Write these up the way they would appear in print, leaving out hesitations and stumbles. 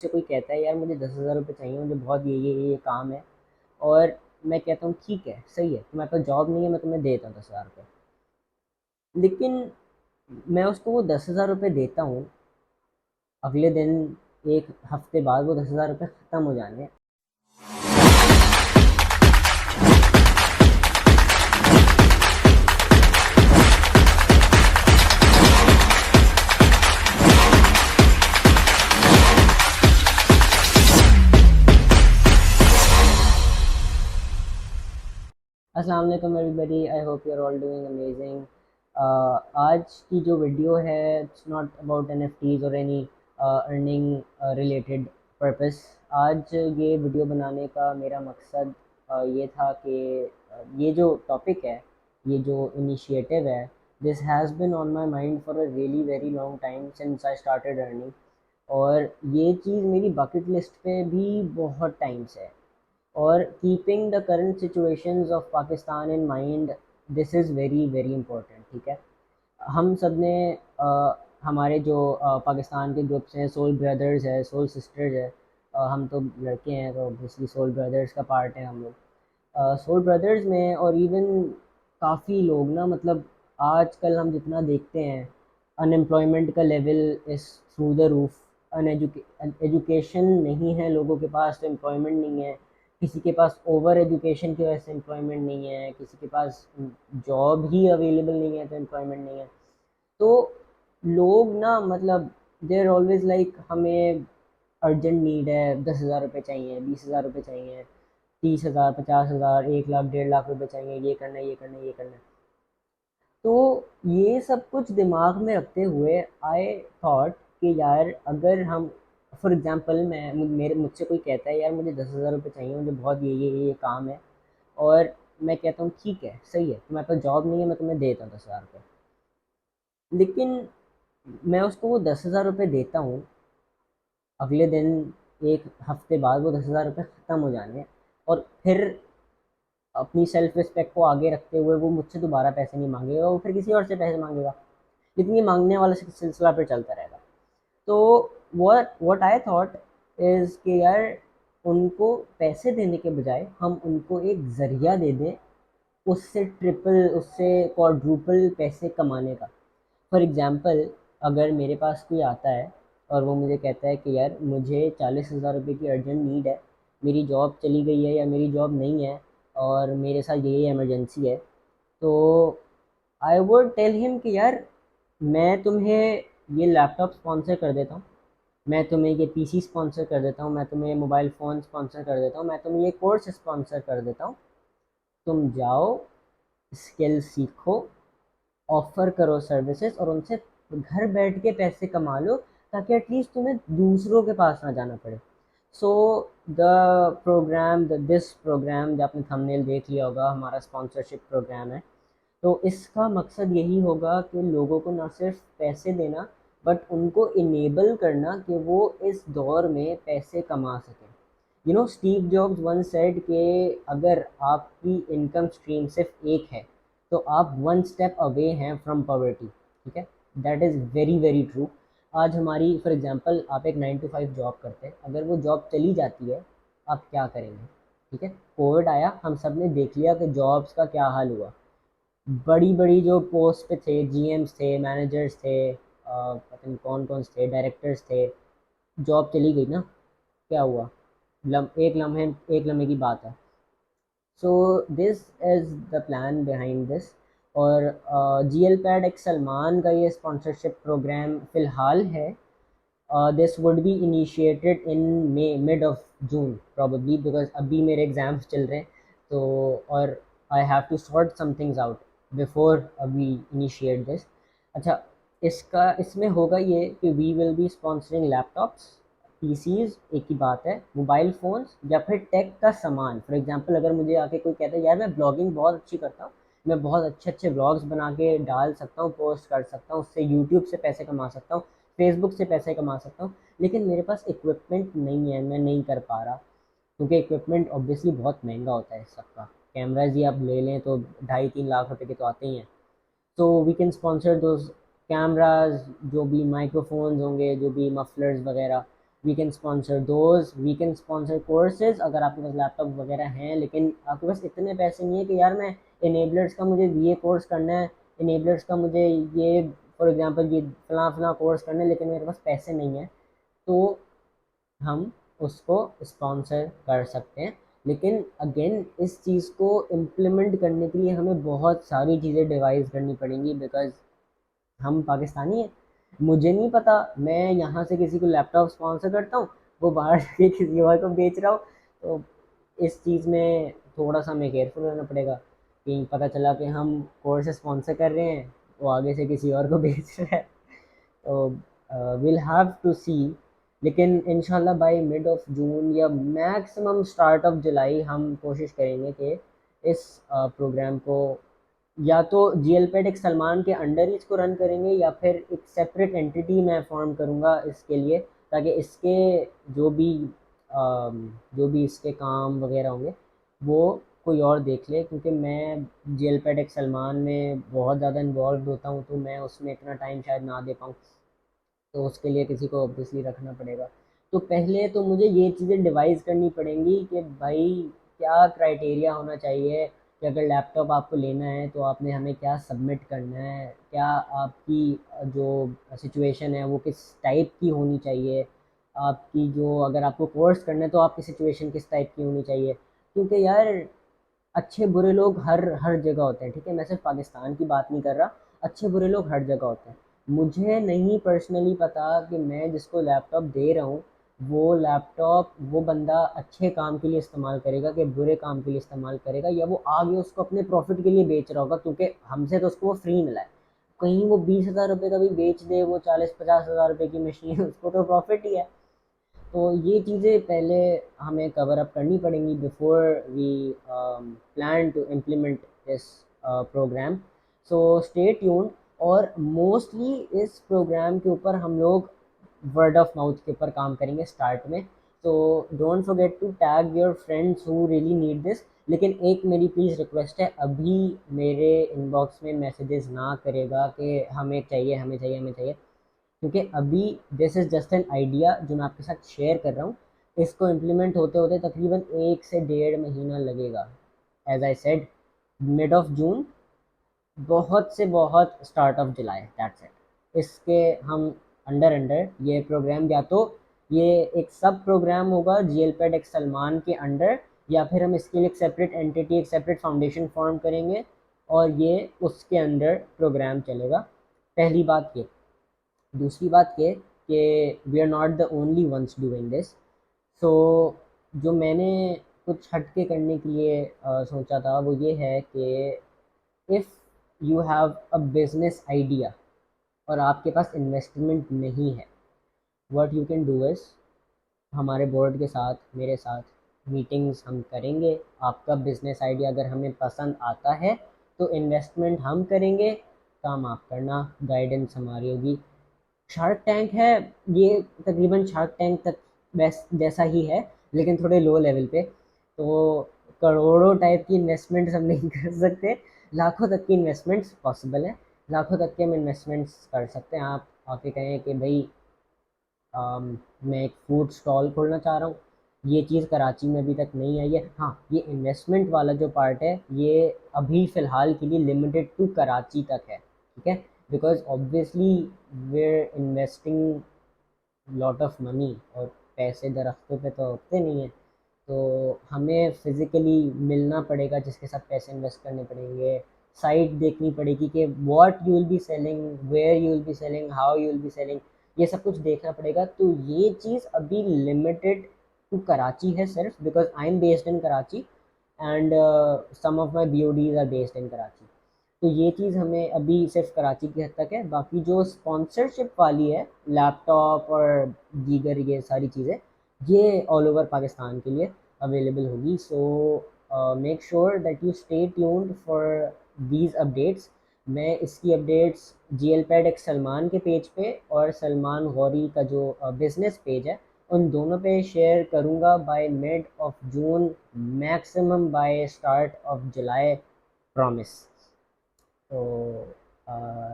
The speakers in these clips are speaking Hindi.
से कोई कहता है यार मुझे 10,000 रुपये चाहिए, मुझे बहुत ये काम है, और मैं कहता हूँ ठीक है, सही है, तुम्हारे पास जॉब नहीं है, मैं तुम्हें देता हूँ 10,000 रुपये। लेकिन मैं उसको वो 10,000 रुपये देता हूँ, अगले दिन, एक हफ्ते बाद वो 10,000 रुपये ख़त्म हो जाने। अस्सलाम वालेकुम everybody, I hope you are all doing amazing. आज की जो वीडियो है, इट्स नॉट अबाउट एनएफटीज और एनी अर्निंग रिलेटेड पर्पस। आज ये वीडियो बनाने का मेरा मकसद ये था कि ये जो टॉपिक है, ये जो इनिशिएटिव है, this has been on my mind for a really very long time since I started earning. और ये चीज़ मेरी बकेट लिस्ट पे भी बहुत टाइम से है। और keeping the current situations of Pakistan in mind, this is very very important. ठीक है, हम सब ने हमारे जो पाकिस्तान के ग्रुप्स हैं, सोल ब्रदर्स है, सोल सिस्टर्स है, हम तो लड़के हैं तो ऑब्वियसली सोल ब्रदर्स का पार्ट है हम लोग। सोल ब्रदर्स में और इवन काफ़ी लोग ना, मतलब आजकल हम जितना देखते हैं, अनएम्प्लॉयमेंट का level is through the roof. Education नहीं है लोगों के पास तो एम्प्लॉयमेंट नहीं है, किसी के पास ओवर एजुकेशन की वजह से एम्प्लॉयमेंट नहीं है, किसी के पास जॉब ही अवेलेबल नहीं है तो एम्प्लॉयमेंट नहीं है। तो लोग ना, मतलब दे आर ऑलवेज लाइक, हमें अर्जेंट नीड है, 10,000 रुपये चाहिए, 20,000 रुपये चाहिए, 30,000, 50,000, 1 लाख, 1.5 लाख रुपये चाहिए, ये करना है, ये करना है, ये करना है। तो ये सब कुछ दिमाग में रखते हुए आई थॉट कि यार अगर हम, फॉर एग्जांपल, मेरे मुझसे कोई कहता है यार मुझे 10,000 रुपये चाहिए, मुझे बहुत ये काम है, और मैं कहता हूँ ठीक है, सही है, तुम्हारे पास जॉब नहीं है, मैं तुम्हें देता हूँ 10,000 रुपये। लेकिन मैं उसको वो 10,000 रुपये देता हूँ, अगले दिन, एक हफ्ते बाद वो 10,000 रुपये ख़त्म हो जाने, और फिर अपनी सेल्फ रिस्पेक्ट को आगे रखते हुए वो मुझसे दोबारा पैसे नहीं मांगेगा, वो फिर किसी और से पैसे मांगेगा। लेकिन ये मांगने वाला सिलसिला फिर चलता रहेगा। तो व्हाट आई थॉट इज़ कि यार उनको पैसे देने के बजाय हम उनको एक ज़रिया दे दें, उससे ट्रिपल, उससे क्वाड्रुपल पैसे कमाने का। फॉर एग्ज़ाम्पल, अगर मेरे पास कोई आता है और वो मुझे कहता है कि यार मुझे 40,000 रुपये की अर्जेंट नीड है, मेरी जॉब चली गई है या मेरी जॉब नहीं है, और मेरे साथ ये इमरजेंसी है, तो आई वुड टेल हिम कि यार मैं तुम्हें ये लैपटॉप स्पॉन्सर कर देता हूँ, मैं तुम्हें ये पीसी स्पॉन्सर कर देता हूँ, मैं तुम्हें मोबाइल फ़ोन स्पॉन्सर कर देता हूँ, मैं तुम्हें ये कोर्स स्पॉन्सर कर देता हूँ। तुम जाओ, स्किल सीखो, ऑफ़र करो सर्विसेज, और उनसे घर बैठ के पैसे कमा लो, ताकि एटलीस्ट तुम्हें दूसरों के पास ना जाना पड़े। So the program, the this program जो आपने थंबनेल देख लिया होगा, हमारा स्पॉन्सरशिप प्रोग्राम है। तो इसका मकसद यही होगा कि लोगों को ना सिर्फ पैसे देना, बट उनको इनेबल करना कि वो इस दौर में पैसे कमा सकें। स्टीव जॉब्स वन सेड कि अगर आपकी इनकम स्ट्रीम सिर्फ एक है, तो आप वन स्टेप अवे हैं फ्रॉम पॉवर्टी। ठीक है, that is very very true. आज हमारी, फॉर एग्जांपल, आप एक 9 to 5 जॉब करते हैं, अगर वो जॉब चली जाती है, आप क्या करेंगे? ठीक है, कोविड आया, हम सब ने देख लिया कि जॉब्स का क्या हाल हुआ। बड़ी बड़ी जो पोस्ट पे थे, जीएम्स थे, मैनेजर्स थे, पता नहीं कौन कौन थे, डायरेक्टर्स थे, जॉब चली गई ना। क्या हुआ? एक लम्हे की बात है। So this is the plan behind this. और जी एल पैड एक सलमान का ये स्पॉन्सरशिप प्रोग्राम फ़िलहाल है। This would be initiated in May, mid of June probably, because अभी मेरे एग्ज़ाम्स चल रहे हैं, तो और I have to sort some things out before we initiate this. अच्छा, इसमें होगा ये कि we will be sponsoring laptops, PCs एक ही बात है, मोबाइल फ़ोन्स या फिर टेक का सामान। फॉर एग्जांपल, अगर मुझे आके कोई कहता है यार मैं ब्लॉगिंग बहुत अच्छी करता हूँ, मैं बहुत अच्छे अच्छे व्लॉग्स बना के डाल सकता हूँ, पोस्ट कर सकता हूँ, उससे यूट्यूब से पैसे कमा सकता हूँ, फेसबुक से पैसे कमा सकता हूँ, लेकिन मेरे पास इक्विपमेंट नहीं है, मैं नहीं कर पा रहा, क्योंकि इक्विपमेंट ऑब्वियसली बहुत महंगा होता है सबका। कैमराज ही आप ले लें तो 2.5-3 लाख रुपए के तो आते ही हैं। तो we can sponsor those cameras, जो भी माइक्रोफोन्स होंगे, जो भी मफलर्स वगैरह, we can sponsor those, we can sponsor courses अगर आपके पास लैपटॉप वगैरह हैं, लेकिन आपके पास इतने पैसे नहीं है कि यार मैं इनेबलर्स का मुझे ये कोर्स करना है, इनेबलर्स का मुझे ये फॉर एग्जांपल ये फलां फलां कोर्स करना है, लेकिन मेरे पास पैसे नहीं है, तो हम उसको स्पॉन्सर कर सकते हैं। लेकिन अगेन इस चीज़ को इम्प्लीमेंट करने के लिए हमें बहुत सारी चीज़ें डिवाइस करनी पड़ेंगी, बिकॉज हम पाकिस्तानी हैं। मुझे नहीं पता, मैं यहाँ से किसी को लैपटॉप स्पॉन्सर करता हूँ, वो बाहर से किसी और को बेच रहा हो, तो इस चीज़ में थोड़ा सा हमें केयरफुल रहना पड़ेगा। कि पता चला कि हम कोर्स स्पॉन्सर कर रहे हैं, वो आगे से किसी और को बेच रहा है, तो विल हैव टू सी। लेकिन इंशाल्लाह बाय मिड ऑफ जून या मैक्सिमम स्टार्ट ऑफ जुलाई हम कोशिश करेंगे कि इस प्रोग्राम को या तो जीएल पैड एक सलमान के अंडर ही इसको रन करेंगे, या फिर एक सेपरेट एंटिटी मैं फॉर्म करूँगा इसके लिए, ताकि इसके जो भी जो भी इसके काम वगैरह होंगे वो कोई और देख ले, क्योंकि मैं जीएल पैड एक सलमान में बहुत ज़्यादा इन्वॉल्व होता हूँ, तो मैं उसमें इतना टाइम शायद ना दे पाऊँ, तो उसके लिए किसी को ऑब्वियसली रखना पड़ेगा। तो पहले तो मुझे ये चीज़ें डिवाइस करनी पड़ेंगी कि भाई क्या क्राइटेरिया होना चाहिए, कि अगर लैपटॉप आपको लेना है तो आपने हमें क्या सबमिट करना है, क्या आपकी जो सिचुएशन है वो किस टाइप की होनी चाहिए, आपकी जो अगर आपको कोर्स करना है तो आपकी सिचुएशन किस टाइप की होनी चाहिए। क्योंकि यार अच्छे बुरे लोग हर हर जगह होते हैं, ठीक है, मैं सिर्फ पाकिस्तान की बात नहीं कर रहा, अच्छे बुरे लोग हर जगह होते हैं। मुझे नहीं पर्सनली पता कि मैं जिसको लैपटॉप दे रहा हूँ वो लैपटॉप वो बंदा अच्छे काम के लिए इस्तेमाल करेगा कि बुरे काम के लिए इस्तेमाल करेगा, या वो आगे उसको अपने प्रॉफिट के लिए बेच रहा होगा, क्योंकि हमसे तो उसको वो फ्री मिला है। कहीं वो 20,000 रुपये का भी बेच दे, वो 40-50 हज़ार रुपये की मशीन, उसको तो प्रॉफिट ही है। तो ये चीज़ें पहले हमें कवर अप करनी पड़ेंगी before we plan to implement this program. So stay tuned. और मोस्टली इस प्रोग्राम के ऊपर हम लोग वर्ड ऑफ माउथ के ऊपर काम करेंगे स्टार्ट में। तो don't forget to tag your friends who really need this. लेकिन एक मेरी प्लीज़ रिक्वेस्ट है, अभी मेरे इनबॉक्स में मैसेजेस ना करेगा कि हमें चाहिए हमें चाहिए हमें चाहिए, क्योंकि अभी this is just an idea जो मैं आपके साथ शेयर कर रहा हूँ। इसको इम्प्लीमेंट होते होते तकरीबन 1 से 1.5 महीना लगेगा। As I said, mid of June, बहुत से बहुत start of July, that's it. इसके हम अंडर अंडर ये प्रोग्राम, या तो ये एक सब प्रोग्राम होगा जीएल पैड एक सलमान के अंडर, या फिर हम इसके लिए एक सेपरेट एंटिटी एक सेपरेट फाउंडेशन फॉर्म करेंगे और ये उसके अंडर प्रोग्राम चलेगा। पहली बात ये। दूसरी बात ये कि we are not the only ones doing this. So जो मैंने कुछ हटके करने के लिए सोचा था वो ये है कि if you have a business idea और आपके पास इन्वेस्टमेंट नहीं है, what you can do is, हमारे बोर्ड के साथ मेरे साथ मीटिंग्स हम करेंगे। आपका बिजनेस आइडिया अगर हमें पसंद आता है तो इन्वेस्टमेंट हम करेंगे, काम आप करना, गाइडेंस हमारी होगी। शार्क टैंक है ये, तकरीबन शार्क टैंक तक जैसा ही है, लेकिन थोड़े लो लेवल पे। तो करोड़ों टाइप की इन्वेस्टमेंट्स हम नहीं कर सकते, लाखों तक की इन्वेस्टमेंट्स पॉसिबल है। लाखों तक के हम इन्वेस्टमेंट्स कर सकते हैं। आप आके कहें कि भाई मैं एक फूड स्टॉल खोलना चाह रहा हूँ, ये चीज़ कराची में अभी तक नहीं आई है। हाँ, ये इन्वेस्टमेंट वाला जो पार्ट है ये अभी फ़िलहाल के लिए लिमिटेड टू कराची तक है, ठीक है, because obviously we're investing lot of money, और पैसे दरख्तों पे तो उगते नहीं हैं, तो हमें फिज़िकली मिलना पड़ेगा जिसके साथ पैसे इन्वेस्ट करने पड़ेंगे। साइट देखनी पड़ेगी कि what you will be selling, where you will be selling, how you will be selling, ये सब कुछ देखना पड़ेगा। तो ये चीज़ अभी लिमिटेड टू कराची है सिर्फ, because I am based in Karachi and some of my BODs are based in Karachi. तो ये चीज़ हमें अभी सिर्फ कराची की हद तक है। बाकी जो स्पॉन्सरशिप वाली है लैपटॉप और दीगर ये सारी चीज़ें, ये ऑल ओवर पाकिस्तान के लिए अवेलेबल होगी। So make sure that you stay tuned for these updates. मैं इसकी अपडेट्स जीएल पैड एक सलमान के पेज पे और सलमान गौरी का जो बिज़नेस पेज है उन दोनों पे शेयर करूँगा by mid of June, maximum bye start of July, promise. So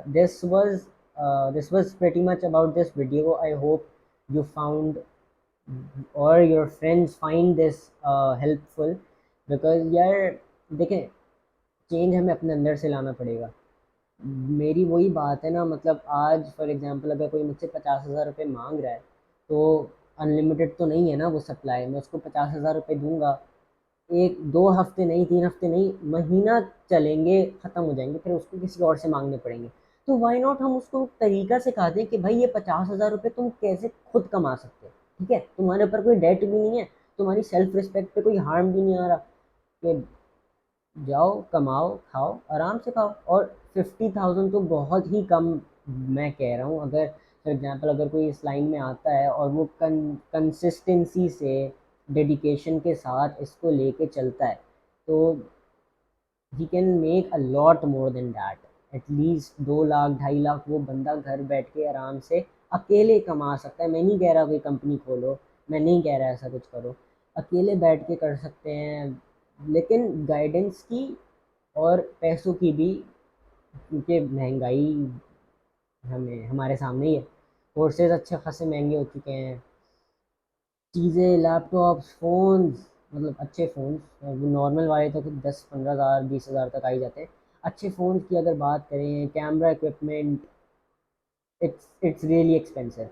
this was pretty much about this video. I hope you found और your friends find this helpful, because यार देखें, चेंज हमें अपने अंदर से लाना पड़ेगा। मेरी वही बात है ना, मतलब आज फॉर एग्जांपल अगर कोई मुझसे 50,000 रुपये मांग रहा है, तो अनलिमिटेड तो नहीं है ना वो सप्लाई। मैं उसको 50,000 रुपये दूंगा, एक दो हफ्ते नहीं, 3 हफ्ते नहीं, महीना चलेंगे, ख़त्म हो जाएंगे, फिर उसको किसी और से मांगने पड़ेंगे। तो वाई नॉट हम उसको तरीका सिखा दें कि भाई ये 50,000 रुपये तुम कैसे खुद कमा सकते हो। ठीक है, तुम्हारे ऊपर कोई डेट भी नहीं है, तुम्हारी सेल्फ रिस्पेक्ट पे कोई हार्म भी नहीं आ रहा, कि जाओ कमाओ खाओ आराम से खाओ। और 50,000 तो बहुत ही कम मैं कह रहा हूँ। अगर फॉर एग्जांपल अगर कोई इस लाइन में आता है और वो कंसिस्टेंसी से, डेडिकेशन के साथ इसको लेके चलता है, तो he can make a lot more than that. At least 2 lakh 2.5 lakh वो बंदा घर बैठ के आराम से अकेले कमा सकता है। मैं नहीं कह रहा कोई कंपनी खोलो, मैं नहीं कह रहा ऐसा कुछ करो, अकेले बैठ के कर सकते हैं, लेकिन गाइडेंस की और पैसों की भी, क्योंकि महंगाई हमें हमारे सामने ही है। कोर्सेज अच्छे खासे महंगे हो चुके हैं, चीज़ें लैपटॉप्स फ़ोन्स, मतलब अच्छे फ़ोन्स, वो नॉर्मल वाले तो कुछ 10-15 हज़ार 20 हज़ार तक आ ही जाते हैं। अच्छे फ़ोन्स की अगर बात करें, camera equipment, it's really expensive.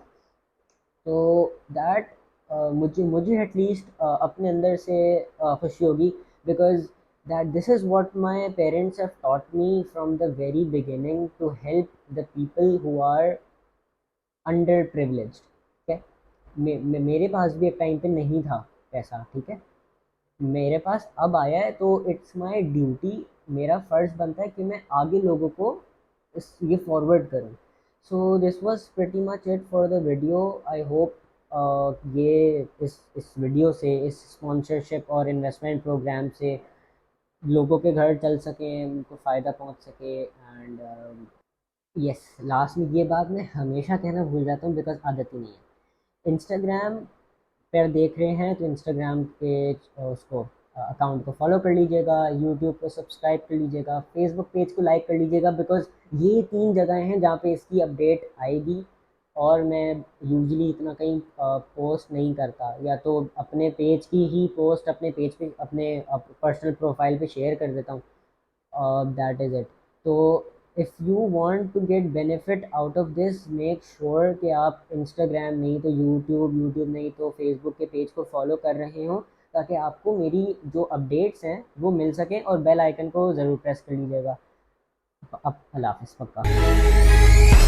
So that मुझे मुझे एटलीस्ट अपने अंदर से खुशी होगी, because that this is what my parents have taught me from the very beginning, to help the people who are underprivileged. ठीक है, मेरे पास भी एक टाइम पे नहीं था पैसा, ठीक है, मेरे पास अब आया है, तो इट्स माय ड्यूटी, मेरा फ़र्ज़ बनता है कि मैं आगे लोगों को इस ये फॉरवर्ड करूँ। So this was pretty much it for the video. I hope ये इस वीडियो से, इस स्पॉन्सरशिप और इन्वेस्टमेंट प्रोग्राम से लोगों के घर चल सकें, उनको फ़ायदा पहुंच सके। एंड यस, लास्ट में ये बात मैं हमेशा कहना भूल जाता हूँ, बिकॉज आदत ही नहीं है। इंस्टाग्राम पर देख रहे हैं तो इंस्टाग्राम पे उसको अकाउंट को फॉलो कर लीजिएगा, यूट्यूब को सब्सक्राइब कर लीजिएगा, फेसबुक पेज को लाइक कर लीजिएगा, बिकॉज ये 3 जगह हैं जहाँ पे इसकी अपडेट आएगी। और मैं यूजली इतना कहीं पोस्ट नहीं करता, या तो अपने पेज की ही पोस्ट अपने पेज पे, अपने पर्सनल प्रोफाइल पे शेयर कर देता हूँ। That is it. तो if you want to get benefit out of this, make sure कि आप इंस्टाग्राम नहीं तो यूट्यूब नहीं तो फेसबुक के पेज को फॉलो कर रहे हो, ताकि आपको मेरी जो अपडेट्स हैं वो मिल सकें। और बेल आइकन को ज़रूर प्रेस कर लीजिएगा। अब अल्लाह हाफ़िज़, पक्का।